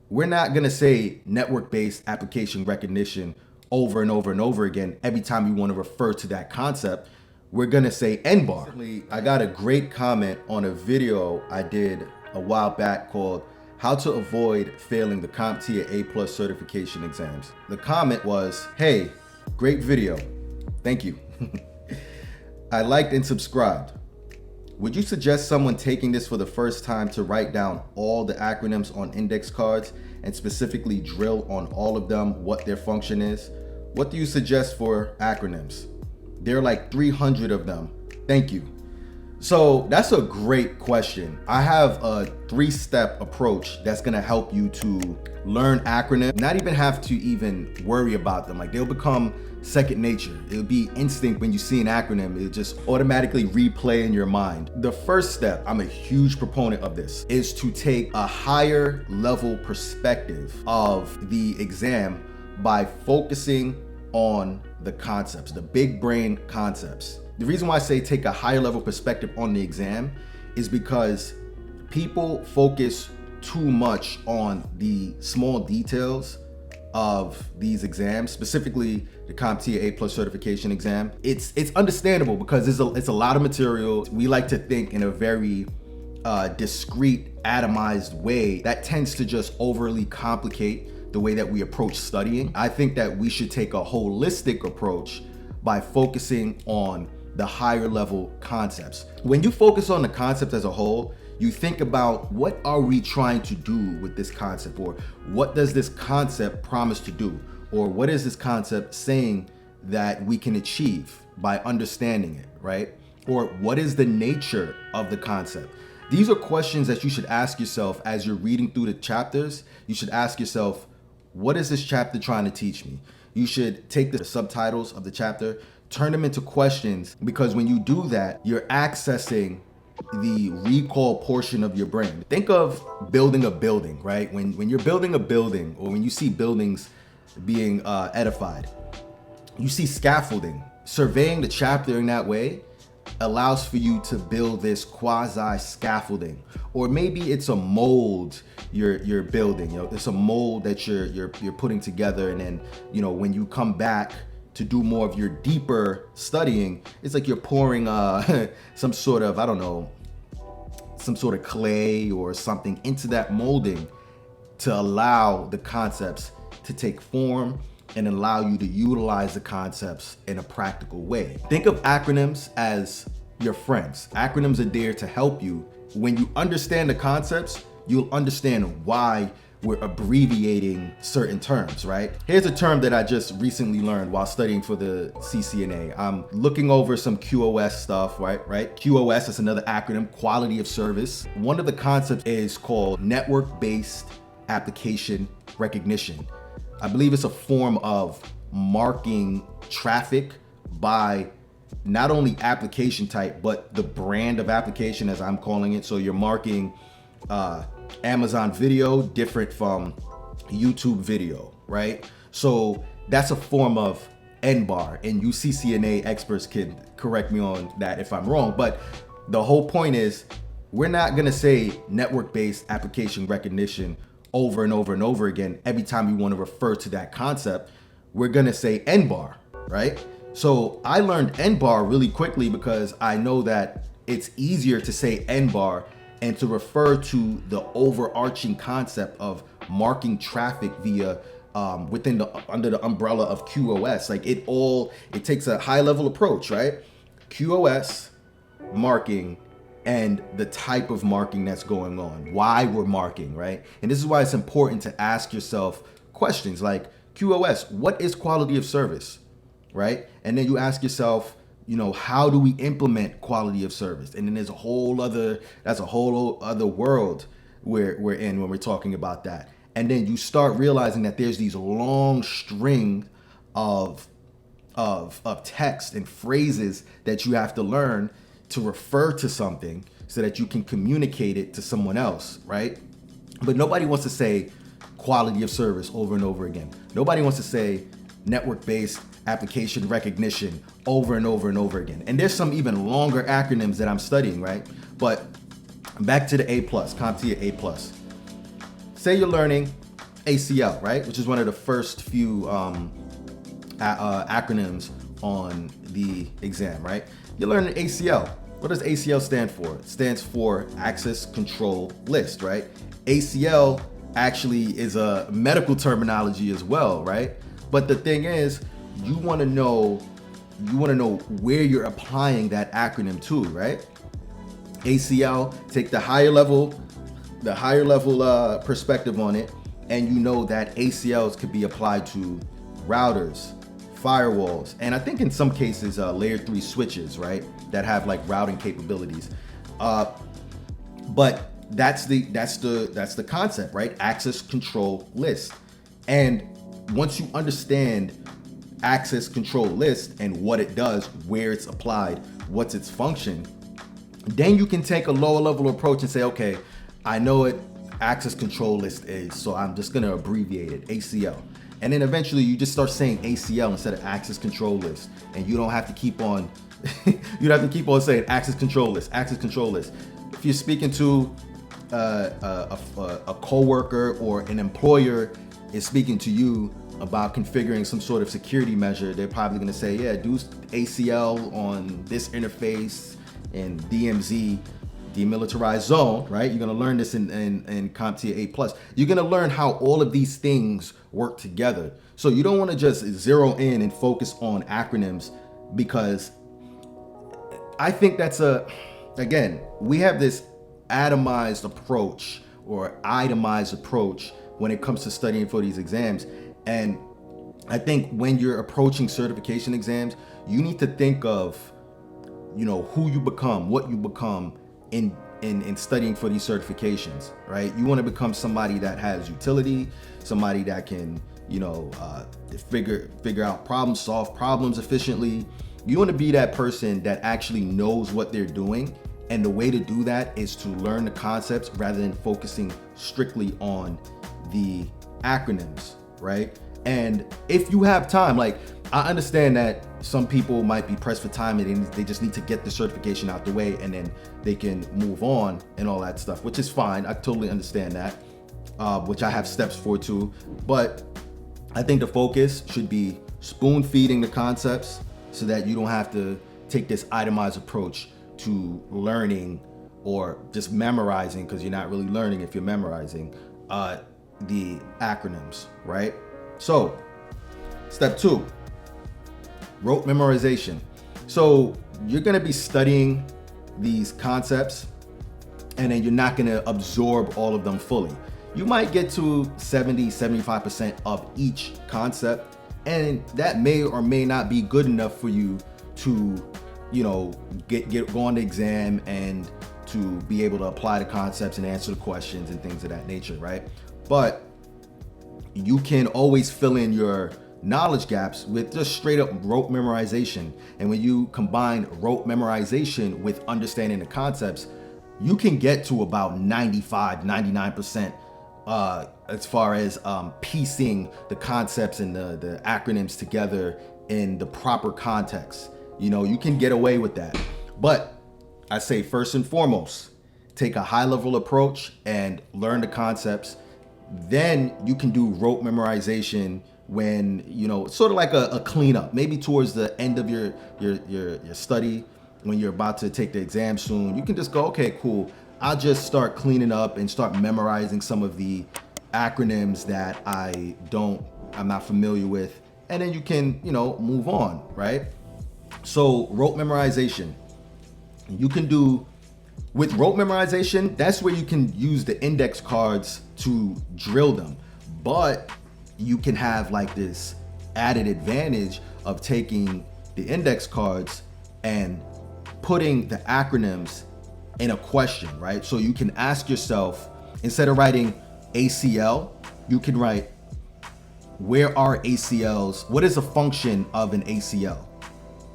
we're not going to say network-based application recognition over and over and over again every time we want to refer to that concept. We're going to say NBAR. I got a great comment on a video I did a while back called How to Avoid Failing the CompTIA A+ certification exams. The comment was, "Hey, great video. Thank you. I liked and subscribed. Would you suggest someone taking this for the first time to write down all the acronyms on index cards and specifically drill on all of them what their function is? What do you suggest for acronyms? There are like 300 of them. Thank you." So that's a great question. I have a 3-step approach that's gonna help you to learn acronyms, not even have to even worry about them. Like, they'll become second nature. It'll be instinct when you see an acronym. It'll just automatically replay in your mind. The first step, I'm a huge proponent of this, is to take a higher level perspective of the exam by focusing on the concepts, the big brain concepts. The reason why I say take a higher level perspective on the exam is because people focus too much on the small details of these exams, specifically the CompTIA A+ certification exam. It's understandable because it's a lot of material. We like to think in a very discrete, atomized way that tends to just overly complicate the way that we approach studying. I think that we should take a holistic approach by focusing on the higher level concepts. When you focus on the concept as a whole, you think about, what are we trying to do with this concept? Or what does this concept promise to do? Or what is this concept saying that we can achieve by understanding it, right? Or what is the nature of the concept? These are questions that you should ask yourself as you're reading through the chapters. You should ask yourself, what is this chapter trying to teach me? You should take the subtitles of the chapter, turn them into questions, because when you do that, you're accessing the recall portion of your brain. Think of building a building, right? When you're building a building, or when you see buildings being edified, you see scaffolding. Surveying the chapter in that way allows for you to build this quasi scaffolding. Or maybe it's a mold you're building. It's a mold that you're putting together, and then when you come back to do more of your deeper studying, it's like you're pouring some sort of, I don't know, some sort of clay or something into that molding to allow the concepts to take form and allow you to utilize the concepts in a practical way. Think of acronyms as your friends. Acronyms are there to help you. When you understand the concepts, you'll understand why we're abbreviating certain terms, right? Here's a term that I just recently learned while studying for the CCNA. I'm looking over some QoS stuff, right? QoS is another acronym, quality of service. One of the concepts is called network-based application recognition. I believe it's a form of marking traffic by not only application type, but the brand of application, as I'm calling it. So you're marking Amazon video different from YouTube video, right? So that's a form of NBAR, and you CCNA experts can correct me on that if I'm wrong, but the whole point is, we're not gonna say network-based application recognition over and over and over again every time we want to refer to that concept. We're gonna say NBAR, right? So I learned NBAR really quickly because I know that it's easier to say NBAR and to refer to the overarching concept of marking traffic via under the umbrella of QoS. Like it takes a high level approach, right? QoS, marking, and the type of marking that's going on, why we're marking, right? And this is why it's important to ask yourself questions like, QoS, what is quality of service, right? And then you ask yourself, how do we implement quality of service? And then that's a whole other world we're in when we're talking about that. And then you start realizing that there's these long string of text and phrases that you have to learn to refer to something so that you can communicate it to someone else, right? But nobody wants to say quality of service over and over again. Nobody wants to say network-based application recognition over and over and over again. And there's some even longer acronyms that I'm studying, right? But back to the A+, CompTIA A+. Say you're learning ACL, right? Which is one of the first few acronyms on the exam, right? You learn an ACL. What does ACL stand for? It stands for Access Control List, right? ACL actually is a medical terminology as well, right? But the thing is, you want to know where you're applying that acronym to, right? ACL, take the higher level perspective on it, and you know that ACLs could be applied to routers, firewalls, and I think in some cases layer 3 switches, right, that have like routing capabilities. But that's the concept, right? Access control list. And once you understand access control list and what it does, where it's applied, what's its function, then you can take a lower level approach and say, okay, I know what access control list is, so I'm just gonna abbreviate it, ACL. And then eventually you just start saying ACL instead of access control list, and you don't have to keep on you don't have to keep on saying access control list, access control list. If you're speaking to a coworker, or an employer is speaking to you about configuring some sort of security measure, they're probably going to say, yeah, do ACL on this interface in DMZ, demilitarized zone, right? You're going to learn this in CompTIA A+. You're going to learn how all of these things work together. So you don't want to just zero in and focus on acronyms, because I think that's again, we have this atomized approach or itemized approach when it comes to studying for these exams. And I think when you're approaching certification exams, you need to think of, who you become, what you become in studying for these certifications, right? You want to become somebody that has utility, somebody that can, figure out problems, solve problems efficiently. You want to be that person that actually knows what they're doing. And the way to do that is to learn the concepts rather than focusing strictly on the acronyms, right? And if you have time, like, I understand that some people might be pressed for time and they just need to get the certification out the way and then they can move on and all that stuff, which is fine. I totally understand that, which I have steps for too. But I think the focus should be spoon feeding the concepts so that you don't have to take this itemized approach to learning or just memorizing, because you're not really learning if you're memorizing the acronyms, right? So step 2, rote memorization. So you're going to be studying these concepts and then you're not going to absorb all of them fully. You might get to 70-75% of each concept, and that may or may not be good enough for you to go on the exam and to be able to apply the concepts and answer the questions and things of that nature, right? But you can always fill in your knowledge gaps with just straight up rote memorization. And when you combine rote memorization with understanding the concepts, you can get to about 95-99% as far as piecing the concepts and the acronyms together in the proper context. You can get away with that. But I say, first and foremost, take a high level approach and learn the concepts. Then you can do rote memorization when, sort of like a cleanup, maybe towards the end of your study, when you're about to take the exam soon. You can just go, okay, cool. I'll just start cleaning up and start memorizing some of the acronyms that I'm not familiar with. And then you can, move on, right? So rote memorization, you can do with rote memorization, that's where you can use the index cards to drill them. But you can have like this added advantage of taking the index cards and putting the acronyms in a question, right? So you can ask yourself, instead of writing ACL, you can write, where are ACLs? What is a function of an ACL,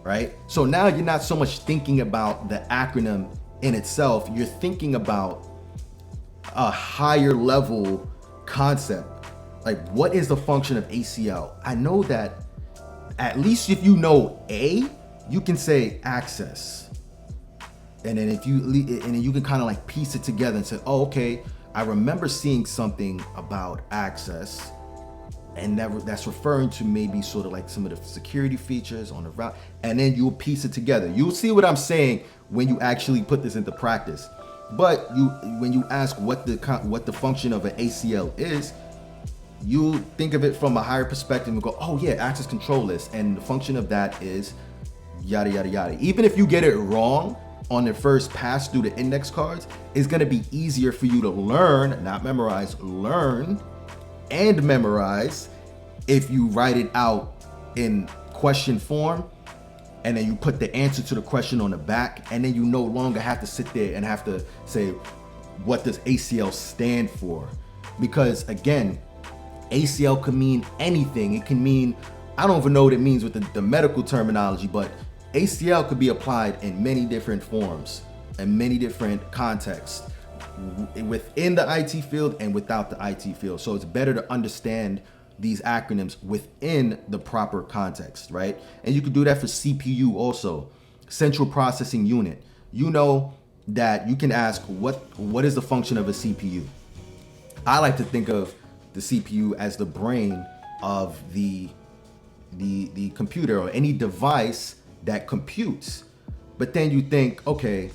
right? So now you're not so much thinking about the acronym in itself, you're thinking about a higher level concept. Like, what is the function of ACL? I know that at least if you know A, you can say access. And then you can kind of like piece it together and say, oh, okay, I remember seeing something about access, and that's referring to maybe sort of like some of the security features on the route, and then you'll piece it together. You'll see what I'm saying when you actually put this into practice. But when you ask what the function of an ACL is, you think of it from a higher perspective and go, oh yeah, access control list, and the function of that is yada yada yada. Even if you get it wrong on the first pass through the index cards, it's going to be easier for you to learn, not memorize, learn and memorize if you write it out in question form, and then you put the answer to the question on the back, and then you no longer have to sit there and have to say, what does ACL stand for? Because again, ACL can mean anything. It can mean, I don't even know what it means with the medical terminology, but ACL could be applied in many different forms and many different contexts within the IT field and without the IT field. So it's better to understand these acronyms within the proper context, right? And you can do that for CPU also. Central Processing Unit. You know that you can ask what is the function of a CPU? I like to think of the CPU as the brain of the computer or any device that computes. But then you think, okay,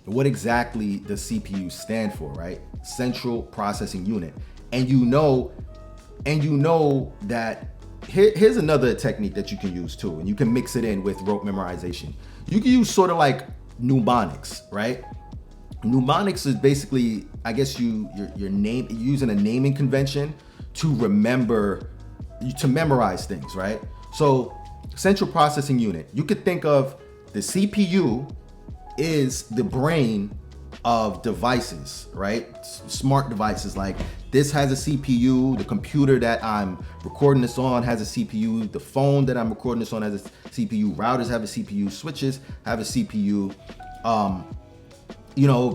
what exactly does CPU stand for, right? Central Processing Unit. And you know that here's another technique that you can use too, and you can mix it in with rote memorization. You can use sort of like mnemonics, right? Mnemonics is basically, I guess you're using a naming convention to memorize things, right? So Central Processing Unit, you could think of the CPU is the brain of devices, right? Smart devices, like this has a CPU, the computer that I'm recording this on has a CPU, the phone that I'm recording this on has a CPU, routers have a CPU, switches have a CPU.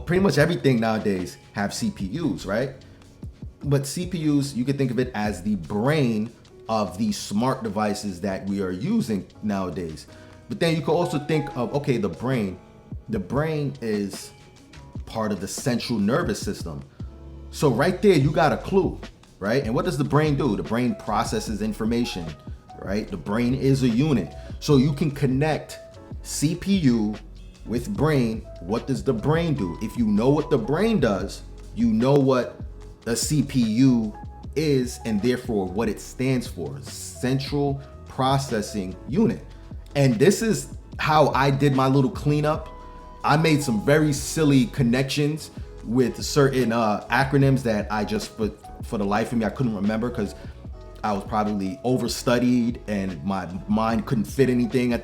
Pretty much everything nowadays have CPUs, right? But CPUs, you can think of it as the brain of these smart devices that we are using nowadays. But then you can also think of, okay, the brain is part of the central nervous system. So right there, you got a clue, right? And what does the brain do? The brain processes information, right? The brain is a unit. So you can connect CPU with brain. What does the brain do? If you know what the brain does, you know what a CPU is, and therefore what it stands for, Central Processing Unit. And this is how I did my little cleanup. I made some very silly connections with certain acronyms that I just, for the life of me, I couldn't remember because I was probably overstudied and my mind couldn't fit anything more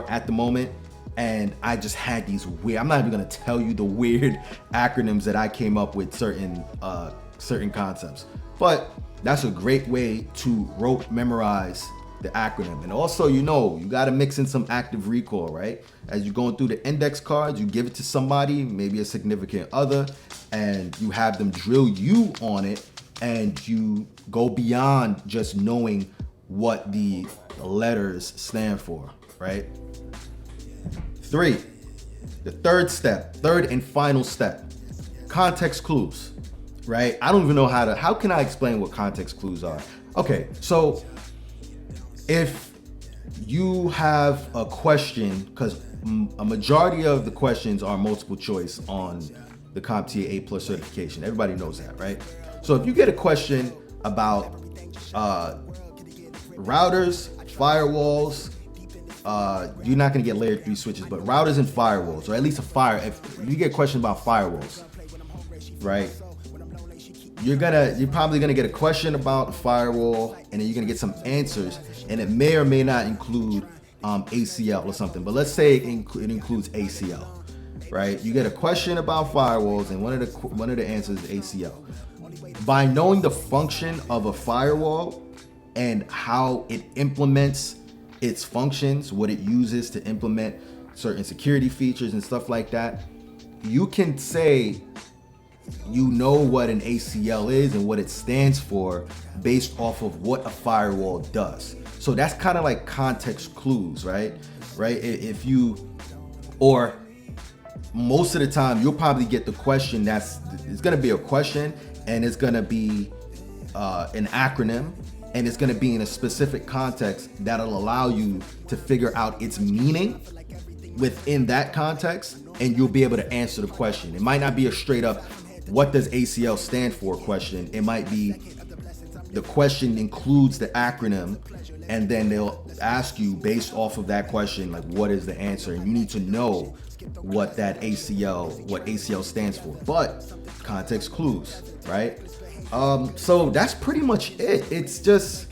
at the moment. And I just had these weird, I'm not even gonna tell you the weird acronyms that I came up with certain concepts. But that's a great way to rote memorize the acronym. And also, you gotta mix in some active recall, right? As you're going through the index cards, you give it to somebody, maybe a significant other, and you have them drill you on it, and you go beyond just knowing what the letters stand for, right? 3, the third and final step, context clues, right? I don't even know how can I explain what context clues are? Okay, so if you have a question, because a majority of the questions are multiple choice on the CompTIA A+ certification. Everybody knows that, right? So if you get a question about routers, firewalls, you're not going to get layer 3 switches, but routers and firewalls, or at least if you get a question about firewalls, right? You're probably gonna get a question about a firewall, and then you're gonna get some answers, and it may or may not include ACL or something. But let's say it includes ACL, right? You get a question about firewalls, and one of the answers is ACL. By knowing the function of a firewall and how it implements its functions, what it uses to implement certain security features and stuff like that, you can say you know what an ACL is and what it stands for based off of what a firewall does. So that's kind of like context clues, right? If you, or most of the time you'll probably get the question it's going to be a question, and it's going to be an acronym, and it's going to be in a specific context that'll allow you to figure out its meaning within that context, and you'll be able to answer the question. It might not be a straight up what does ACL stand for question. It might be the question includes the acronym, and then they'll ask you based off of that question, like, what is the answer? And you need to know what ACL stands for. But context clues, right? So that's pretty much it. It's just,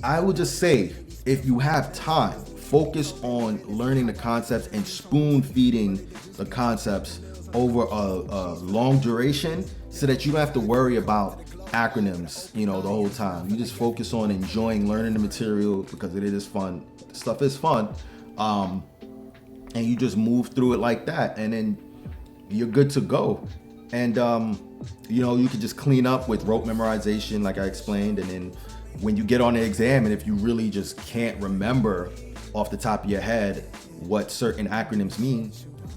I would just say, if you have time, focus on learning the concepts and spoon feeding the concepts over a long duration, so that you don't have to worry about acronyms, the whole time. You just focus on enjoying learning the material, because it is fun. Stuff is fun. And you just move through it like that, and then you're good to go. And you can just clean up with rote memorization, like I explained. And then when you get on the exam, and if you really just can't remember off the top of your head what certain acronyms mean,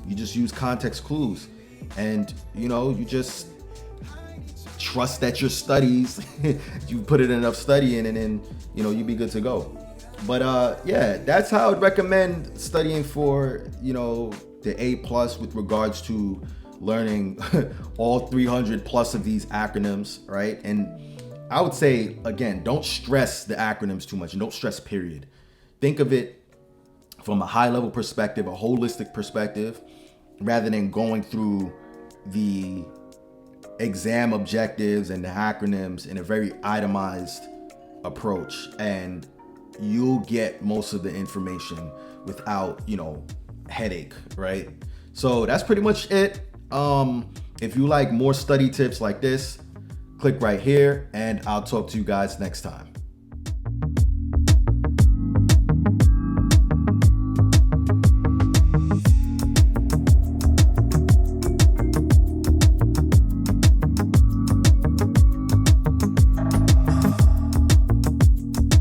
you just use context clues, and you just trust that your studies, you put it enough studying, and then you'll be good to go. But yeah, that's how I'd recommend studying for the A+ with regards to learning all 300 plus of these acronyms, right? And I would say, again, don't stress the acronyms too much, and don't stress, period. Think of it from a high level perspective, a holistic perspective, rather than going through the exam objectives and the acronyms in a very itemized approach. And you'll get most of the information without, headache, right? So that's pretty much it. If you like more study tips like this, click right here, and I'll talk to you guys next time.